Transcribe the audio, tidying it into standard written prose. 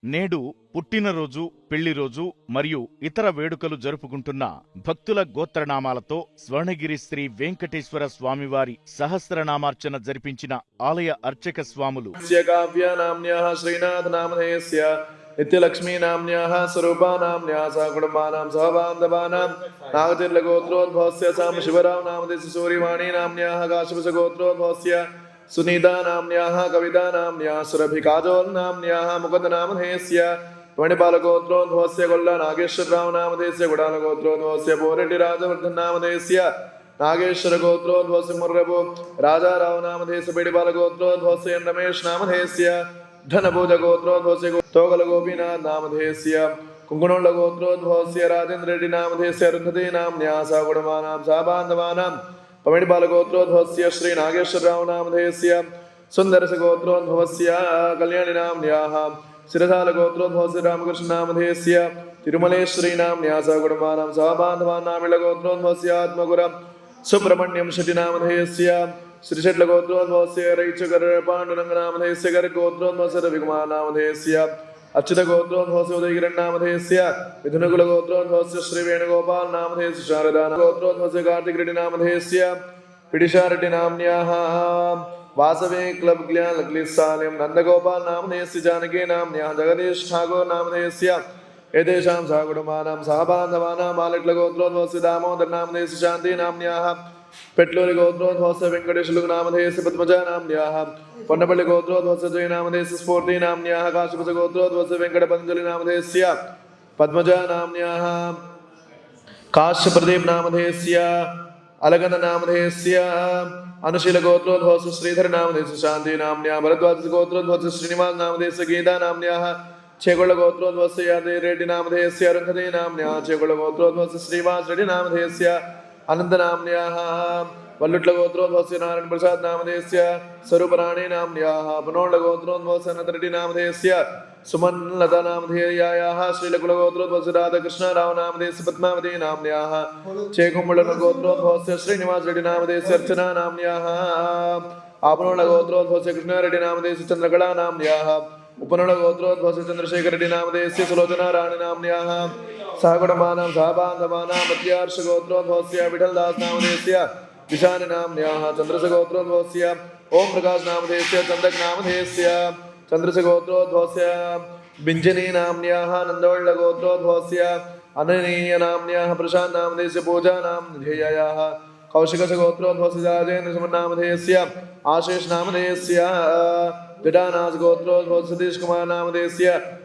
నేడు పుట్టినరోజు, పెళ్లిరోజు మరియు ఇతర వేడుకలు జరుపుకుంటున్న భక్తుల గోత్రనామాలతో స్వర్ణగిరి శ్రీ వెంకటేశ్వర స్వామివారి సహస్రనామార్చన జరిపించిన ఆలయ అర్చక స్వాములు. నిత్యలక్ష్మీ నామ్న్యాః స్వరూపానామ్న్యాః సహకుటుంబానాం సహబాంధవానాం నాగతిర్లగోత్రోద్భవస్య సామ శివరాం నామదేశ సూర్యవాణి నామ్న్యాః కాశ్యప గోత్రోద్భవస్య సునీతా నామ్న్యాః కవితా నామ్న్యాః సురభికాజోల్ నామ్న్యాః ముకుందనామధేయస్య త్వణిపాలగోత్రోద్భవస్య గొల్ల నాగేశ్వరరావు నామధేయస్య గుడాలగోత్రోద్భవస్య పోరెడ్డి రాజవర్ధన్ నామధేయస్య నాగేశ్వర గోత్రోద్భవస్య ముర్రభు రాజారావు నామధేయస్య పిడిపాలగోత్రోద్భవస్య రమేష్ నామధేయస్య धनभुज गोत्रोद्भवस्य तोगल गोपीनाथ नामधेयस्य कुंकुणोल्ल गोत्रोद्भवस्य राजेंद्र रेड्डी नामधेयस्य अरुंधति नाम्न्याः सकुटुम्बानां सहबान्धवानां पमिडिपाल गोत्रोद्भवस्य श्री नागेश्वरराव नामधेयस्य सुन्दरस गोत्रोद्भवस्य कल्याणी नाम्न्याः शिरसाल गोत्रोद्भवस्य रामकृष्ण नामधेयस्य तिरुमलेश्वरी नाम्न्याः सकुटुम्बानां सहबान्धवानां मिळ गोत्रोद्भवस्य आत्मगुरं सुब्रह्मण्यं शेट्टी नामधेयस्य श्रीशट्ल गोत्रोद्भवस्य रैचकर पांडुरंग नामधेयस्य गर गोत्रोद्भवस्य रविकुमार नामधेयस्य अच्युत गोत्रोद्भवस्य उदयगिरण् नामधेयस्य मिथुनकुल गोत्रोद्भवस्य श्री वेणुगोपाल नामधेयस्य शारदा गोत्रोद्भवस्य कार्तिक रेड्डी नामधेयस्य पिडिशारेड्डी नाम्न्याः वासवे क्लब क्लिसालयं नंदगोपाल नामधेयस्य जानकी नाम्न्याः जगदीश ठाकुर नामधेयस्य एतेषां सहकुटुम्बानां सहबान्धवानां मालट्ल गोत्रोद्भवस्य दामोदर नामधेयस्य शान्ति नाम्न्याः पेट्लूरि गोत्रोद्भवस्य वेंकटेशलु नामधेयस्य पद्मजा नाम्न्याः पोन्नपल्लि गोत्रोद्भवस्य जय नामधेयस्य स्फूर्ति नाम्न्याः काशीपति गोत्रोद्भवस्य वेंकटपतंजलि नामधेयस्य पद्मजा नाम्न्याः काश्यप्रदीप नामधेयस्य अलगन नामधेयस्य अनुशील गोत्रोद्भवस्य श्रीधर नामधेयस्य शांति नाम्न्याः भरद्वाज गोत्रोद्भवस्य श्रीनिवास नामधेयस्य गीता नाम्न्याः चेगुळ गोत्रोद्भवस्य यादव रेड्डी नामधेयस्य अरुंधति नाम्न्याः चेगुळ गोत्रोद्भवस्य श्रीवास रेड्डी नामधेयस्य अनंत नाम्न्याः वल्लुट्ल गोत्रोद्भवस्य नारायण प्रसाद नामधेयस्य स्वरूपराणी नाम्न्याः पुनोल्ल गोत्रोद्भवस्य अनंत रेड्डी नामधेयस्य सुमन लता नामधेयायाः श्रीलकुल गोत्रोद्भवस्य राधाकृष्ण राव नामधेयस्य पद्मावती नाम्न्याः चेकुम्बुळ गोत्रोद्भवस्य श्रीनिवास रेड्डी नामधेयस्य अर्चना नाम्न्याः आपनोल्ल गोत्रोद्भवस्य कृष्ण रेड्डी नामधेयस्य चंद्रकला नाम्न्याः उपनोल्ल गोत्रोद्भवस्य चंद्रशेखर रेड्डी नामधेयस्य सुलोचना राणी नाम्न्याः सहकुटुम्बानां सहबान्धवानां मध्यार्ष गोत्रोद्भवस्य विठलदास नामधेयस्य विशाल नाम्न्याः चंद्रस गोत्रोद्भवस्य ओम प्रकाश नामधेयस्य चंदक नामधेयस्य चंद्रस गोत्रोद्भवस्य बिंजनी नाम्न्याः नंदवल्ल गोत्रोद्भवस्य अननीय नाम्न्याः प्रशांत नामधेयस्य पूजा नामधेयायाः कौशिकस गोत्रोद्भवस्य राजेन्द्र सुमन नामधेयस्य आशीष नामधेयस्य जटानाथ गोत्रोद्भवस्य सतीश कुमार नामधेयस्य